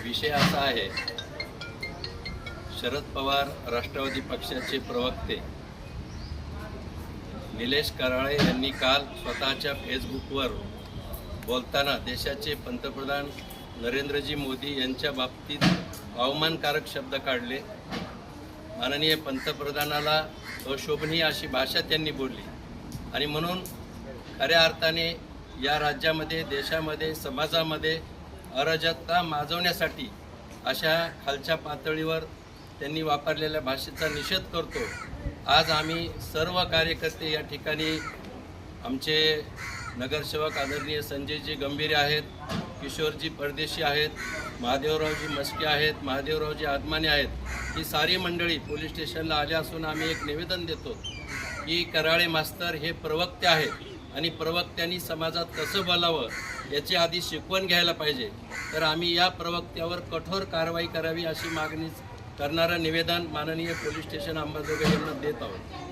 विषय असा आहे, शरद पवार राष्ट्रवादी पक्षाचे प्रवक्ते निलेश कराळे यांनी काल स्वतःच्या फेसबुकवर बोलताना देशाचे पंतप्रधान नरेंद्रजी मोदी यांच्या बाबतीत अवमानकारक शब्द काढले. माननीय पंतप्रधानाला अशोभनीय अशी भाषा त्यांनी बोलली आणि म्हणून खऱ्या अर्थाने या राज्यामध्ये, देशामध्ये, समाजामध्ये अराजकता माजवण्यासाठी अशा खालच्या पातळीवर त्यांनी वापरलेल्या भाषेचा निषेध करतो. आज आम्ही सर्व कार्यकर्ते या ठिकाणी, आमचे नगरसेवक आदरणीय संजयजी गंभीरे आहेत, किशोरजी परदेशी आहेत, महादेवरावजी मस्के आहेत, महादेवरावजी आदमाने आहेत, ही सारी मंडळी पोलीस स्टेशनला आले असून आम्ही एक निवेदन देतो की कराळे मास्तर हे प्रवक्ते आहेत आणि प्रवक्त्यांनी समाजात कसं बोलावं याची आधी शिकवण घ्यायला पाहिजे. तर आम्ही या प्रवक्त्यावर कठोर कारवाई करावी अशी मागणी करणारं निवेदन माननीय पोलीस स्टेशन अंबाजोगाई यांना देत आहोत.